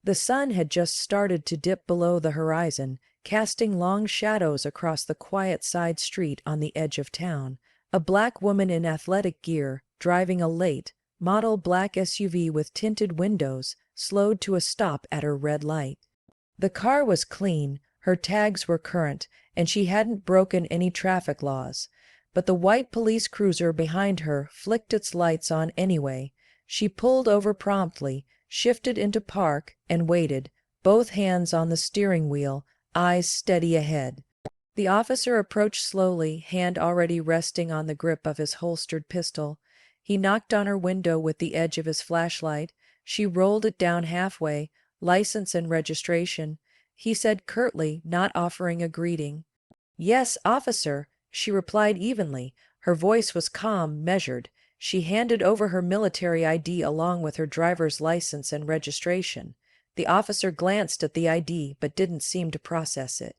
The sun had just started to dip below the horizon, casting long shadows across the quiet side street on the edge of town. A black woman in athletic gear, driving a late model black SUV with tinted windows, slowed to a stop at her red light. The car was clean, her tags were current, and she hadn't broken any traffic laws. But the white police cruiser behind her flicked its lights on anyway. She pulled over promptly, shifted into park, and waited, both hands on the steering wheel, eyes steady ahead. The officer approached slowly, hand already resting on the grip of his holstered pistol. He knocked on her window with the edge of his flashlight. She rolled it down halfway. "License and registration," he said curtly, not offering a greeting. "Yes, officer," she replied evenly. Her voice was calm, measured. She handed over her military ID along with her driver's license and registration. The officer glanced at the ID but didn't seem to process it.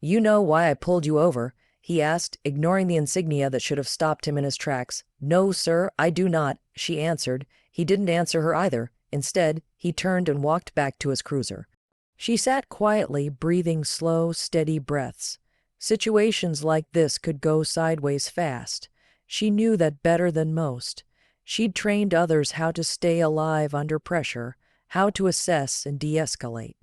"You know why I pulled you over?" he asked, ignoring the insignia that should have stopped him in his tracks. "No, sir, I do not," she answered. He didn't answer her either. Instead, he turned and walked back to his cruiser. She sat quietly, breathing slow, steady breaths. Situations like this could go sideways fast. She knew that better than most. She'd trained others how to stay alive under pressure, how to assess and de-escalate.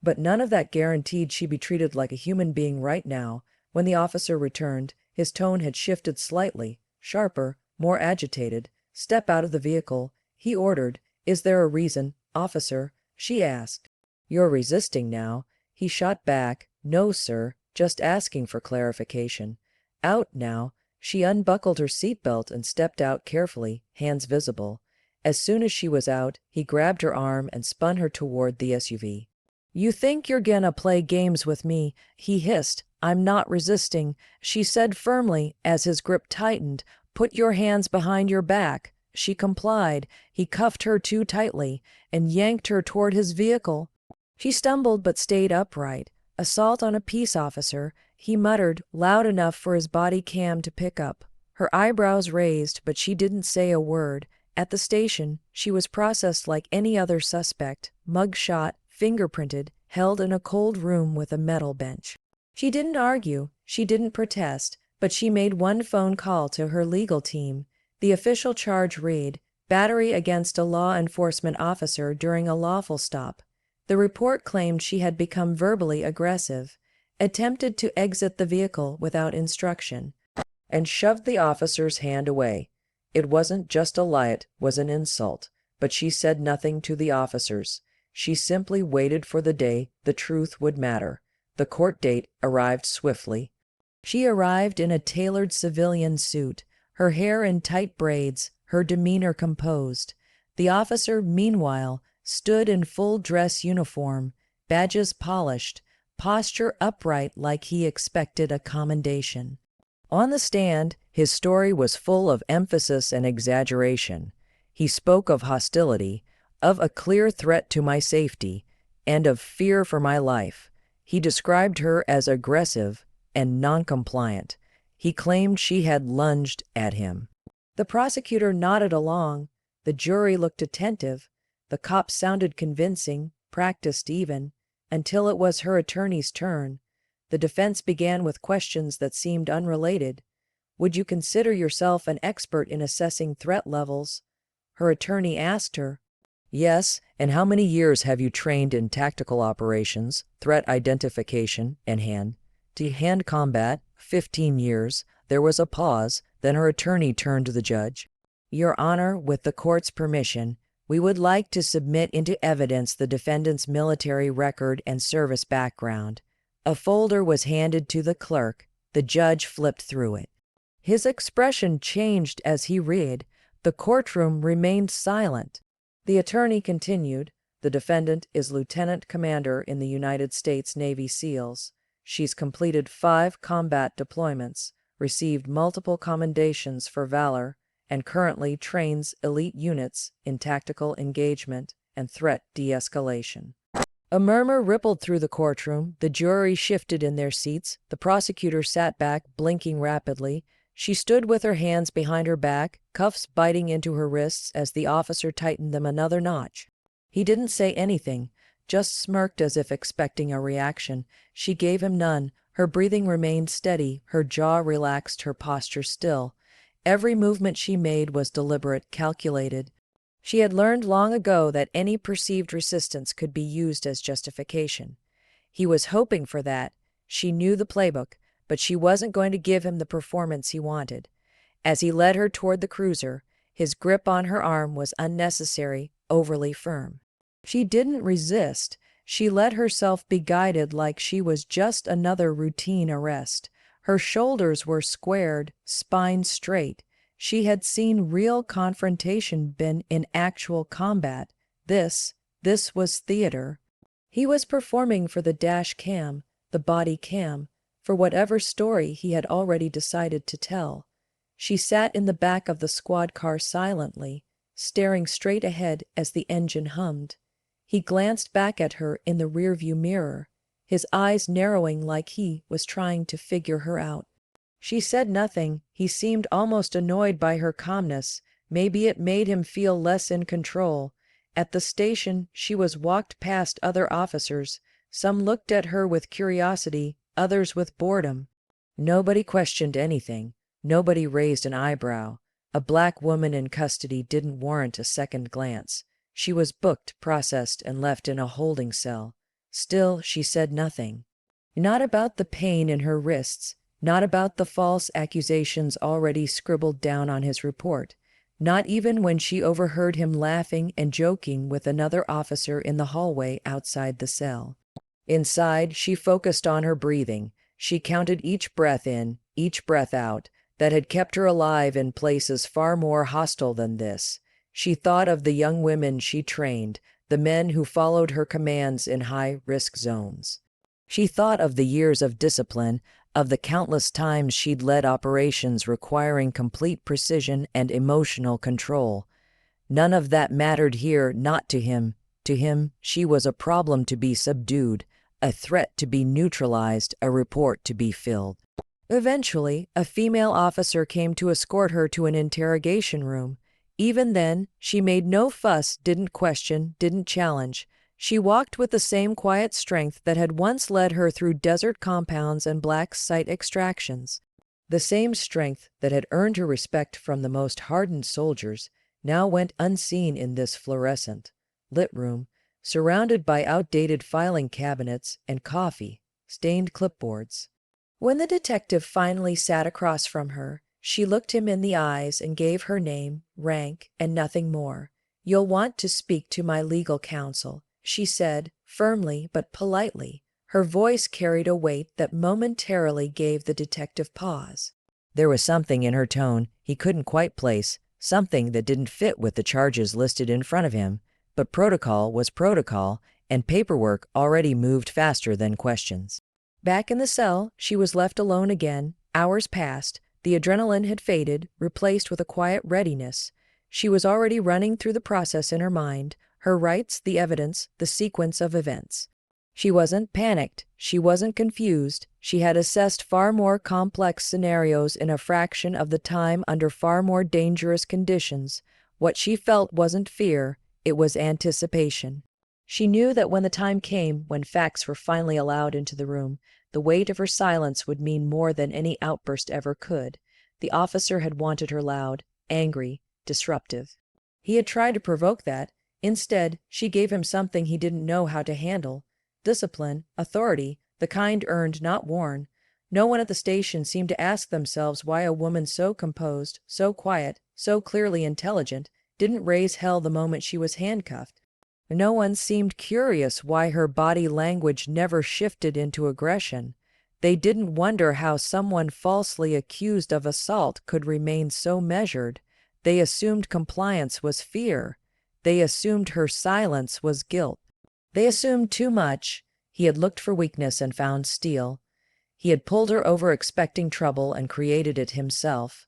But none of that guaranteed she'd be treated like a human being right now. When the officer returned, his tone had shifted slightly, sharper, more agitated. "Step out of the vehicle," he ordered. "Is there a reason, officer?" she asked. "You're resisting now," he shot back. "No, sir, just asking for clarification." "Out now." She unbuckled her seatbelt and stepped out carefully, hands visible. As soon as she was out, he grabbed her arm and spun her toward the SUV. "You think you're gonna play games with me," he hissed. "I'm not resisting," she said firmly as his grip tightened. "Put your hands behind your back." She complied. He cuffed her too tightly and yanked her toward his vehicle. She stumbled but stayed upright. "Assault on a peace officer," he muttered, loud enough for his body cam to pick up. Her eyebrows raised, but she didn't say a word. At the station, she was processed like any other suspect, mug-shot, fingerprinted, held in a cold room with a metal bench. She didn't argue, she didn't protest, but she made one phone call to her legal team. The official charge read, "Battery against a law enforcement officer during a lawful stop." The report claimed she had become verbally aggressive, attempted to exit the vehicle without instruction, and shoved the officer's hand away. It wasn't just a lie, it was an insult, but she said nothing to the officers. She simply waited for the day the truth would matter. The court date arrived swiftly. She arrived in a tailored civilian suit, her hair in tight braids, her demeanor composed. The officer, meanwhile, stood in full dress uniform, badges polished, posture upright like he expected a commendation. On the stand, his story was full of emphasis and exaggeration. He spoke of hostility, of a clear threat to my safety, and of fear for my life. He described her as aggressive and noncompliant. He claimed she had lunged at him. The prosecutor nodded along. The jury looked attentive. The cop sounded convincing, practiced even, until it was her attorney's turn. The defense began with questions that seemed unrelated. "Would you consider yourself an expert in assessing threat levels?" her attorney asked her. "Yes, and how many years have you trained in tactical operations, threat identification, and hand-to-hand combat?" 15 years. There was a pause, then her attorney turned to the judge. "Your Honor, with the court's permission, we would like to submit into evidence the defendant's military record and service background." A folder was handed to the clerk. The judge flipped through it. His expression changed as he read. The courtroom remained silent. The attorney continued, "The defendant is Lieutenant Commander in the United States Navy SEALs. She's completed 5 combat deployments, received multiple commendations for valor, and currently trains elite units in tactical engagement and threat de-escalation." A murmur rippled through the courtroom. The jury shifted in their seats. The prosecutor sat back, blinking rapidly. She stood with her hands behind her back, cuffs biting into her wrists as the officer tightened them another notch. He didn't say anything, just smirked as if expecting a reaction. She gave him none. Her breathing remained steady, her jaw relaxed, her posture still. Every movement she made was deliberate, calculated. She had learned long ago that any perceived resistance could be used as justification. He was hoping for that. She knew the playbook, but she wasn't going to give him the performance he wanted. As he led her toward the cruiser, his grip on her arm was unnecessary, overly firm. She didn't resist. She let herself be guided like she was just another routine arrest. Her shoulders were squared, spine straight. She had seen real confrontation been in actual combat. This was theater. He was performing for the dash cam, the body cam, for whatever story he had already decided to tell. She sat in the back of the squad car silently, staring straight ahead as the engine hummed. He glanced back at her in the rearview mirror, his eyes narrowing like he was trying to figure her out. She said nothing. He seemed almost annoyed by her calmness. Maybe it made him feel less in control. At the station, she was walked past other officers. Some looked at her with curiosity, others with boredom. Nobody questioned anything. Nobody raised an eyebrow. A black woman in custody didn't warrant a second glance. She was booked, processed, and left in a holding cell. Still, she said nothing. Not about the pain in her wrists, not about the false accusations already scribbled down on his report, not even when she overheard him laughing and joking with another officer in the hallway outside the cell. Inside, she focused on her breathing. She counted each breath in, each breath out, that had kept her alive in places far more hostile than this. She thought of the young women she trained, the men who followed her commands in high-risk zones. She thought of the years of discipline, of the countless times she'd led operations requiring complete precision and emotional control. None of that mattered here, not to him. To him, she was a problem to be subdued, a threat to be neutralized, a report to be filled. Eventually, a female officer came to escort her to an interrogation room. Even then, she made no fuss, didn't question, didn't challenge. She walked with the same quiet strength that had once led her through desert compounds and black site extractions. The same strength that had earned her respect from the most hardened soldiers now went unseen in this fluorescent, lit room, surrounded by outdated filing cabinets and coffee-stained clipboards. When the detective finally sat across from her, she looked him in the eyes and gave her name, rank, and nothing more. "You'll want to speak to my legal counsel," she said, firmly but politely. Her voice carried a weight that momentarily gave the detective pause. There was something in her tone he couldn't quite place, something that didn't fit with the charges listed in front of him. But protocol was protocol, and paperwork already moved faster than questions. Back in the cell, she was left alone again. Hours passed. The adrenaline had faded, replaced with a quiet readiness. She was already running through the process in her mind, her rights, the evidence, the sequence of events. She wasn't panicked. She wasn't confused. She had assessed far more complex scenarios in a fraction of the time under far more dangerous conditions. What she felt wasn't fear, it was anticipation. She knew that when the time came, when facts were finally allowed into the room, the weight of her silence would mean more than any outburst ever could. The officer had wanted her loud, angry, disruptive. He had tried to provoke that. Instead, she gave him something he didn't know how to handle. Discipline, authority, the kind earned, not worn. No one at the station seemed to ask themselves why a woman so composed, so quiet, so clearly intelligent, didn't raise hell the moment she was handcuffed. No one seemed curious why her body language never shifted into aggression. They didn't wonder how someone falsely accused of assault could remain so measured. They assumed compliance was fear. They assumed her silence was guilt. They assumed too much. He had looked for weakness and found steel. He had pulled her over expecting trouble and created it himself.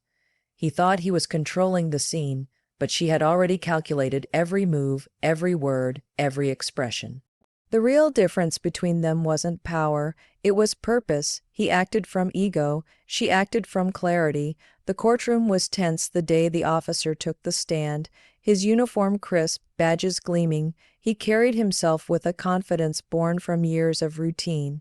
He thought he was controlling the scene, but she had already calculated every move, every word, every expression. The real difference between them wasn't power, it was purpose. He acted from ego, she acted from clarity. The courtroom was tense the day the officer took the stand, his uniform crisp, badges gleaming. He carried himself with a confidence born from years of routine.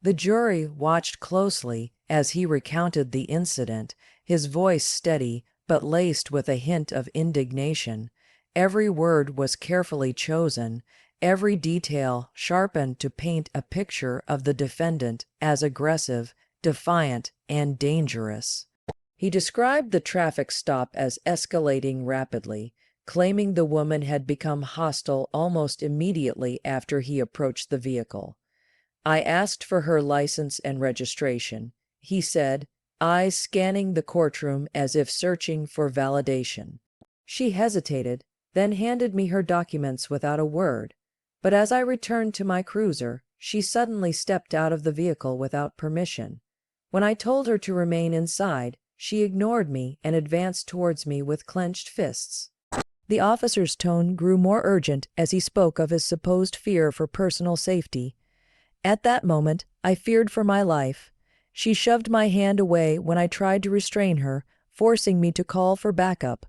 The jury watched closely as he recounted the incident, his voice steady but laced with a hint of indignation. Every word was carefully chosen, every detail sharpened to paint a picture of the defendant as aggressive, defiant, and dangerous. He described the traffic stop as escalating rapidly, claiming the woman had become hostile almost immediately after he approached the vehicle. "I asked for her license and registration," he said, eyes scanning the courtroom as if searching for validation. She hesitated, then handed me her documents without a word. But as I returned to my cruiser, she suddenly stepped out of the vehicle without permission. When I told her to remain inside, she ignored me and advanced towards me with clenched fists. The officer's tone grew more urgent as he spoke of his supposed fear for personal safety. At that moment, I feared for my life. She shoved my hand away when I tried to restrain her, forcing me to call for backup.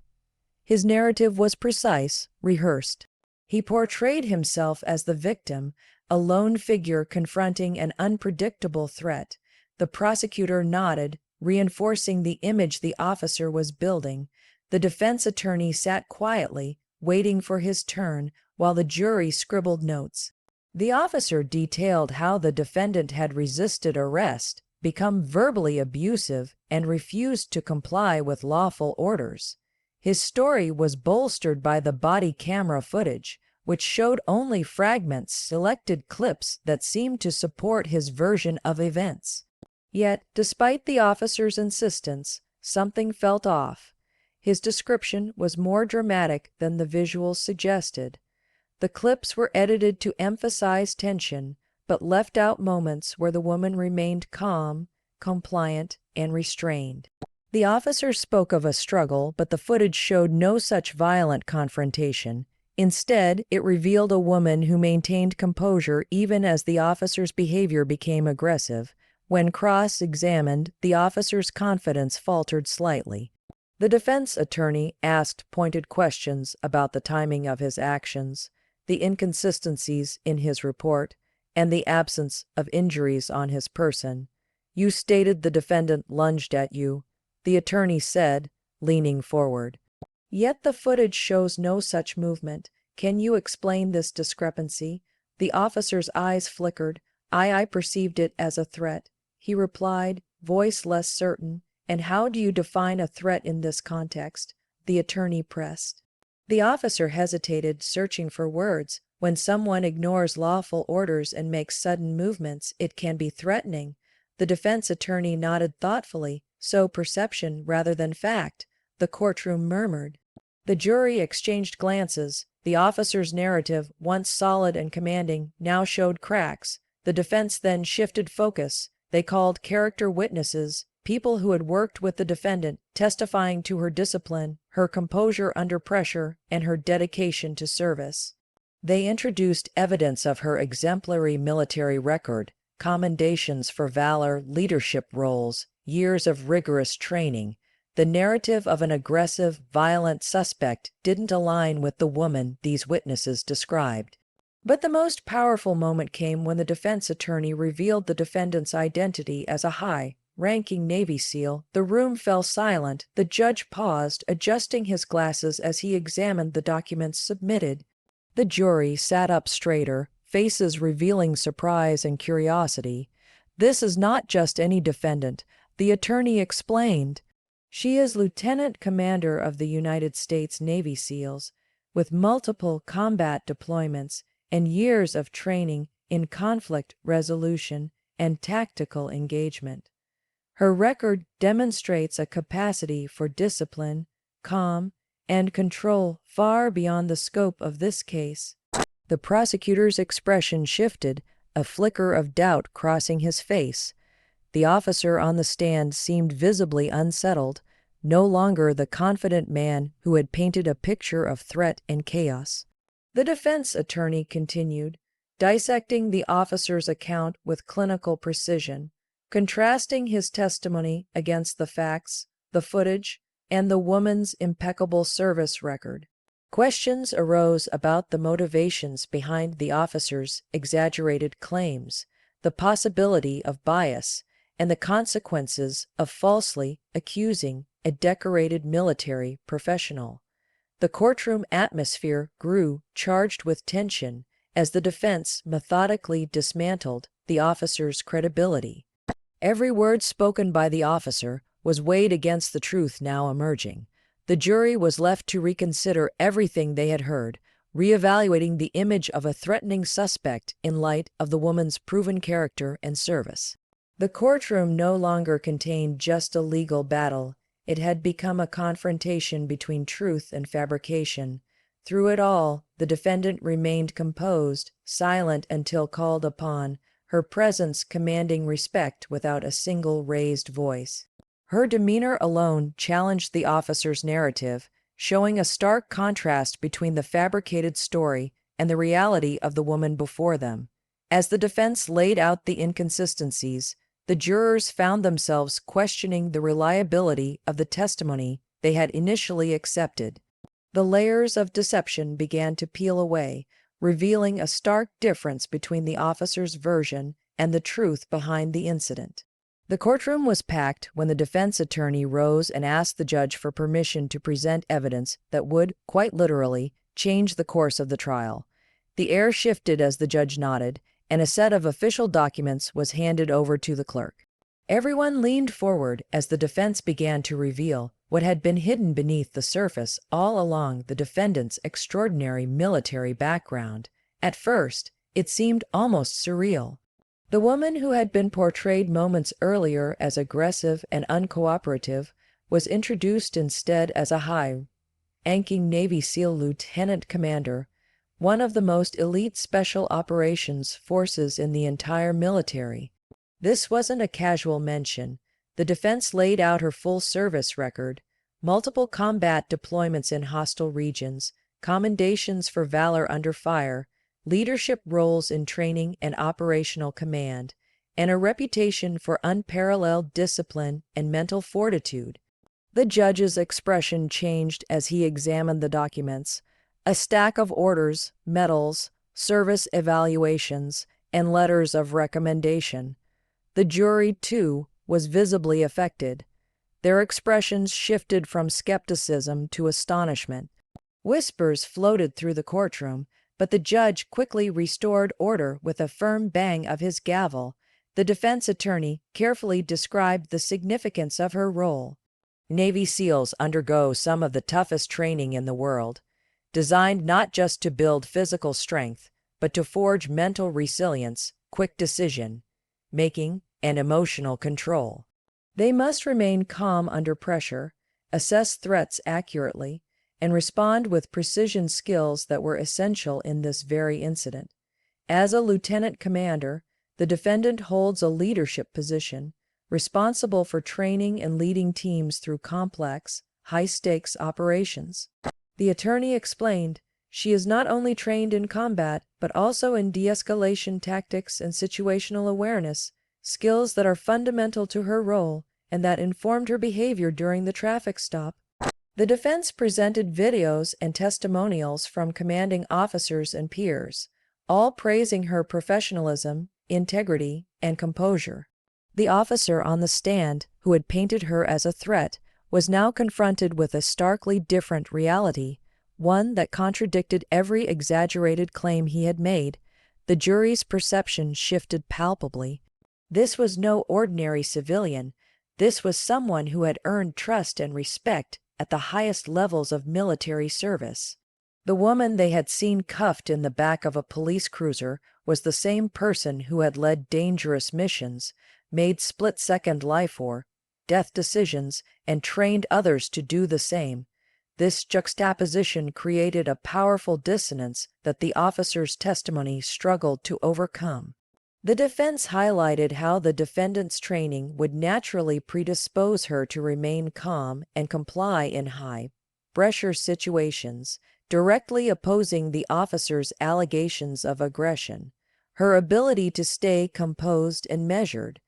His narrative was precise, rehearsed. He portrayed himself as the victim, a lone figure confronting an unpredictable threat. The prosecutor nodded, reinforcing the image the officer was building. The defense attorney sat quietly, waiting for his turn, while the jury scribbled notes. The officer detailed how the defendant had resisted arrest, become verbally abusive, and refused to comply with lawful orders. His story was bolstered by the body camera footage, which showed only fragments, selected clips that seemed to support his version of events. Yet, despite the officer's insistence, something felt off. His description was more dramatic than the visuals suggested. The clips were edited to emphasize tension, but left out moments where the woman remained calm, compliant, and restrained. The officer spoke of a struggle, but the footage showed no such violent confrontation. Instead, it revealed a woman who maintained composure even as the officer's behavior became aggressive. When cross-examined, the officer's confidence faltered slightly. The defense attorney asked pointed questions about the timing of his actions, the inconsistencies in his report, and the absence of injuries on his person. "You stated the defendant lunged at you," the attorney said, leaning forward. "Yet the footage shows no such movement. Can you explain this discrepancy?" The officer's eyes flickered. I perceived it as a threat," he replied, voice less certain. "And how do you define a threat in this context?" the attorney pressed. The officer hesitated, searching for words. "When someone ignores lawful orders and makes sudden movements, it can be threatening." The defense attorney nodded thoughtfully. "So perception rather than fact," the courtroom murmured. The jury exchanged glances. The officer's narrative, once solid and commanding, now showed cracks. The defense then shifted focus. They called character witnesses, people who had worked with the defendant, testifying to her discipline, her composure under pressure, and her dedication to service. They introduced evidence of her exemplary military record, commendations for valor, leadership roles, years of rigorous training. The narrative of an aggressive, violent suspect didn't align with the woman these witnesses described. But the most powerful moment came when the defense attorney revealed the defendant's identity as a high-ranking Navy SEAL. The room fell silent. The judge paused, adjusting his glasses as he examined the documents submitted. The jury sat up straighter, faces revealing surprise and curiosity. "This is not just any defendant," the attorney explained. "She is Lieutenant Commander of the United States Navy SEALs, with multiple combat deployments and years of training in conflict resolution and tactical engagement. Her record demonstrates a capacity for discipline, calm, and control far beyond the scope of this case." The prosecutor's expression shifted, a flicker of doubt crossing his face. The officer on the stand seemed visibly unsettled, no longer the confident man who had painted a picture of threat and chaos. The defense attorney continued, dissecting the officer's account with clinical precision, contrasting his testimony against the facts, the footage, and the woman's impeccable service record. Questions arose about the motivations behind the officers' exaggerated claims, the possibility of bias, and the consequences of falsely accusing a decorated military professional. The courtroom atmosphere grew charged with tension as the defense methodically dismantled the officer's credibility. Every word spoken by the officer was weighed against the truth now emerging. The jury was left to reconsider everything they had heard, reevaluating the image of a threatening suspect in light of the woman's proven character and service. The courtroom no longer contained just a legal battle. It had become a confrontation between truth and fabrication. Through it all, the defendant remained composed, silent until called upon, her presence commanding respect without a single raised voice. Her demeanor alone challenged the officer's narrative, showing a stark contrast between the fabricated story and the reality of the woman before them. As the defense laid out the inconsistencies, the jurors found themselves questioning the reliability of the testimony they had initially accepted. The layers of deception began to peel away, revealing a stark difference between the officer's version and the truth behind the incident. The courtroom was packed when the defense attorney rose and asked the judge for permission to present evidence that would, quite literally, change the course of the trial. The air shifted as the judge nodded, and a set of official documents was handed over to the clerk. Everyone leaned forward as the defense began to reveal what had been hidden beneath the surface all along the defendant's extraordinary military background. At first, it seemed almost surreal. The woman who had been portrayed moments earlier as aggressive and uncooperative was introduced instead as a high-ranking Navy SEAL lieutenant commander, one of the most elite special operations forces in the entire military. This wasn't a casual mention. The defense laid out her full service record, multiple combat deployments in hostile regions, commendations for valor under fire, leadership roles in training and operational command, and a reputation for unparalleled discipline and mental fortitude. The judge's expression changed as he examined the documents. A stack of orders, medals, service evaluations, and letters of recommendation. The jury, too, was visibly affected. Their expressions shifted from skepticism to astonishment. Whispers floated through the courtroom, but the judge quickly restored order with a firm bang of his gavel. The defense attorney carefully described the significance of her role. Navy SEALs undergo some of the toughest training in the world, designed not just to build physical strength, but to forge mental resilience, quick decision-making, and emotional control. They must remain calm under pressure, assess threats accurately, and respond with precision skills that were essential in this very incident. As a lieutenant commander, the defendant holds a leadership position, responsible for training and leading teams through complex, high-stakes operations. The attorney explained, she is not only trained in combat, but also in de-escalation tactics and situational awareness, skills that are fundamental to her role and that informed her behavior during the traffic stop. The defense presented videos and testimonials from commanding officers and peers, all praising her professionalism, integrity, and composure. The officer on the stand, who had painted her as a threat, was now confronted with a starkly different reality, one that contradicted every exaggerated claim he had made. The jury's perception shifted palpably. This was no ordinary civilian. This was someone who had earned trust and respect at the highest levels of military service. The woman they had seen cuffed in the back of a police cruiser was the same person who had led dangerous missions, made split-second life or death decisions, and trained others to do the same. This juxtaposition created a powerful dissonance that the officer's testimony struggled to overcome. The defense highlighted how the defendant's training would naturally predispose her to remain calm and comply in high-pressure situations, directly opposing the officer's allegations of aggression. Her ability to stay composed and measured,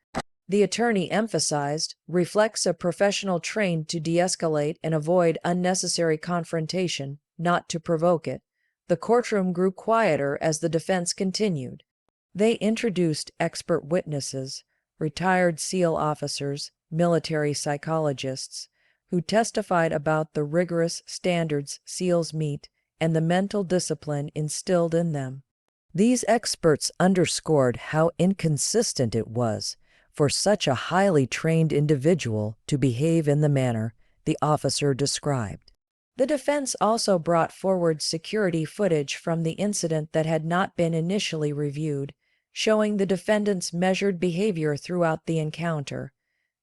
the attorney emphasized, reflects a professional trained to de-escalate and avoid unnecessary confrontation not to provoke it. The courtroom grew quieter as the defense continued. They introduced expert witnesses, retired SEAL officers, military psychologists, who testified about the rigorous standards SEALs meet and the mental discipline instilled in them. These experts underscored how inconsistent it was for such a highly trained individual to behave in the manner the officer described. The defense also brought forward security footage from the incident that had not been initially reviewed, showing the defendant's measured behavior throughout the encounter.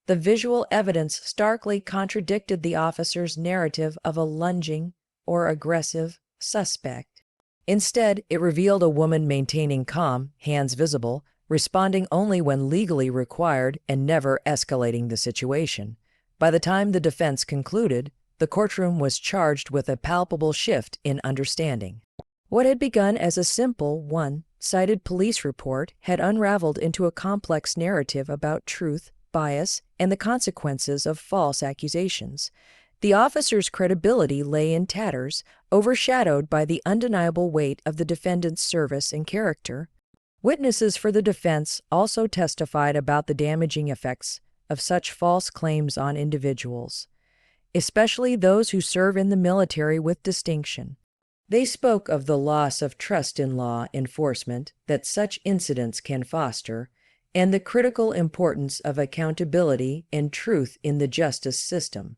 The visual evidence starkly contradicted the officer's narrative of a lunging or aggressive suspect. Instead, it revealed a woman maintaining calm, hands visible, responding only when legally required and never escalating the situation. By the time the defense concluded, the courtroom was charged with a palpable shift in understanding. What had begun as a simple, one-sided police report had unraveled into a complex narrative about truth, bias, and the consequences of false accusations. The officer's credibility lay in tatters, overshadowed by the undeniable weight of the defendant's service and character. Witnesses for the defense also testified about the damaging effects of such false claims on individuals, especially those who serve in the military with distinction. They spoke of the loss of trust in law enforcement that such incidents can foster, and the critical importance of accountability and truth in the justice system.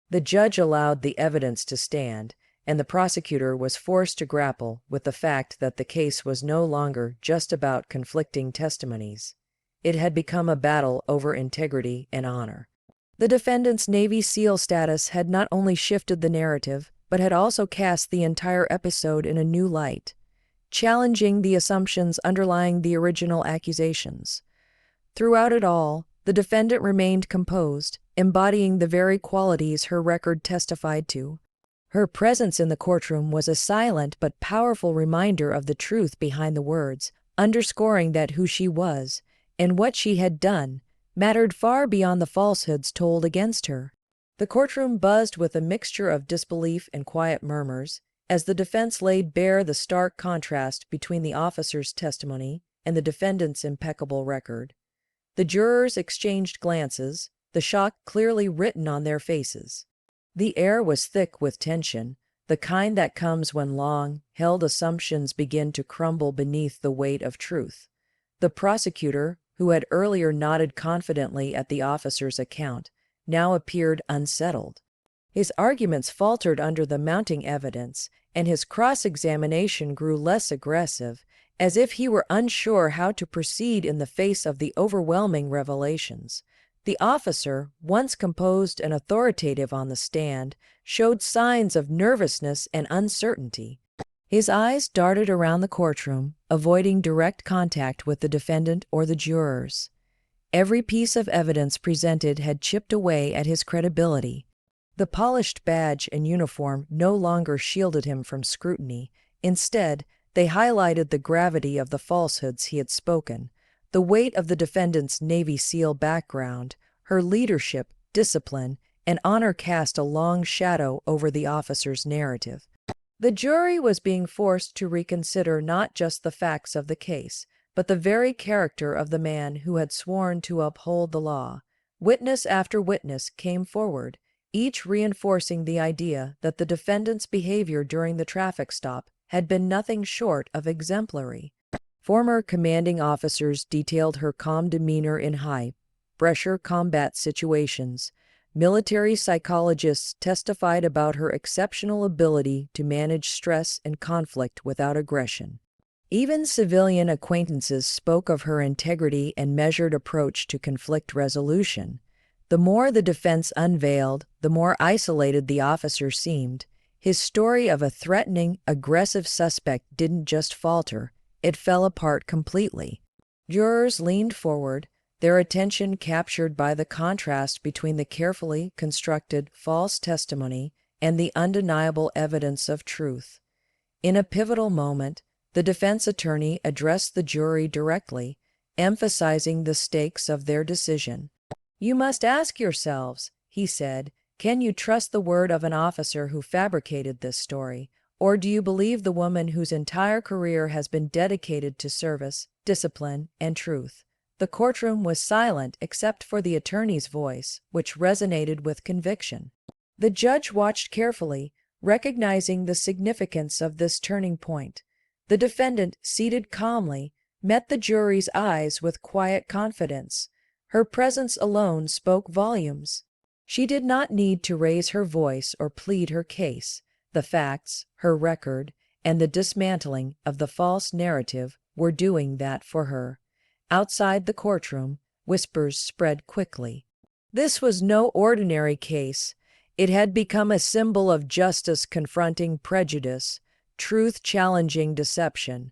The judge allowed the evidence to stand, and the prosecutor was forced to grapple with the fact that the case was no longer just about conflicting testimonies. It had become a battle over integrity and honor. The defendant's Navy SEAL status had not only shifted the narrative, but had also cast the entire episode in a new light, challenging the assumptions underlying the original accusations. Throughout it all, the defendant remained composed, embodying the very qualities her record testified to. Her presence in the courtroom was a silent but powerful reminder of the truth behind the words, underscoring that who she was, and what she had done, mattered far beyond the falsehoods told against her. The courtroom buzzed with a mixture of disbelief and quiet murmurs, as the defense laid bare the stark contrast between the officer's testimony and the defendant's impeccable record. The jurors exchanged glances, the shock clearly written on their faces. The air was thick with tension, the kind that comes when long-held assumptions begin to crumble beneath the weight of truth. The prosecutor, who had earlier nodded confidently at the officer's account, now appeared unsettled. His arguments faltered under the mounting evidence, and his cross-examination grew less aggressive, as if he were unsure how to proceed in the face of the overwhelming revelations. The officer, once composed and authoritative on the stand, showed signs of nervousness and uncertainty. His eyes darted around the courtroom, avoiding direct contact with the defendant or the jurors. Every piece of evidence presented had chipped away at his credibility. The polished badge and uniform no longer shielded him from scrutiny. Instead, they highlighted the gravity of the falsehoods he had spoken, the weight of the defendant's Navy SEAL background, her leadership, discipline, and honor cast a long shadow over the officer's narrative. The jury was being forced to reconsider not just the facts of the case, but the very character of the man who had sworn to uphold the law. Witness after witness came forward, each reinforcing the idea that the defendant's behavior during the traffic stop had been nothing short of exemplary. Former commanding officers detailed her calm demeanor in high-pressure combat situations. Military psychologists testified about her exceptional ability to manage stress and conflict without aggression. Even civilian acquaintances spoke of her integrity and measured approach to conflict resolution. The more the defense unveiled, the more isolated the officer seemed. His story of a threatening, aggressive suspect didn't just falter, it fell apart completely. Jurors leaned forward, their attention captured by the contrast between the carefully constructed false testimony and the undeniable evidence of truth. In a pivotal moment, the defense attorney addressed the jury directly, emphasizing the stakes of their decision. "You must ask yourselves," he said, "can you trust the word of an officer who fabricated this story, Or do you believe the woman whose entire career has been dedicated to service, discipline, and truth? The courtroom was silent except for the attorney's voice, which resonated with conviction. The judge watched carefully, recognizing the significance of this turning point. The defendant, seated calmly, met the jury's eyes with quiet confidence. Her presence alone spoke volumes. She did not need to raise her voice or plead her case. The facts, her record, and the dismantling of the false narrative were doing that for her. Outside the courtroom, whispers spread quickly. This was no ordinary case. It had become a symbol of justice confronting prejudice, truth challenging deception.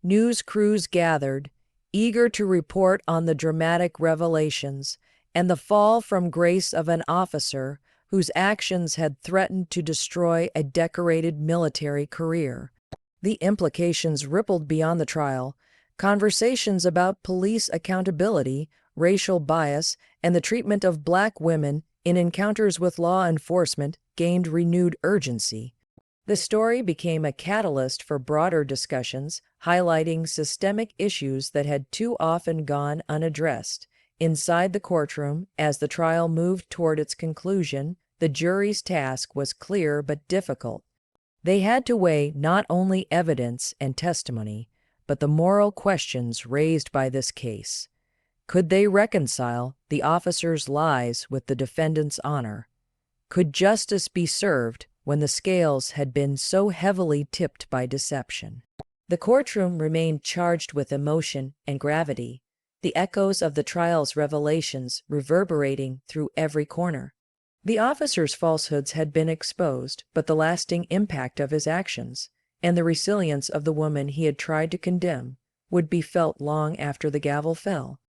News crews gathered, eager to report on the dramatic revelations and the fall from grace of an officer whose actions had threatened to destroy a decorated military career. The implications rippled beyond the trial. Conversations about police accountability, racial bias, and the treatment of Black women in encounters with law enforcement gained renewed urgency. The story became a catalyst for broader discussions, highlighting systemic issues that had too often gone unaddressed. Inside the courtroom, as the trial moved toward its conclusion, the jury's task was clear but difficult. They had to weigh not only evidence and testimony, but the moral questions raised by this case. Could they reconcile the officer's lies with the defendant's honor? Could justice be served when the scales had been so heavily tipped by deception? The courtroom remained charged with emotion and gravity, the echoes of the trial's revelations reverberating through every corner. The officer's falsehoods had been exposed, but the lasting impact of his actions, and the resilience of the woman he had tried to condemn, would be felt long after the gavel fell.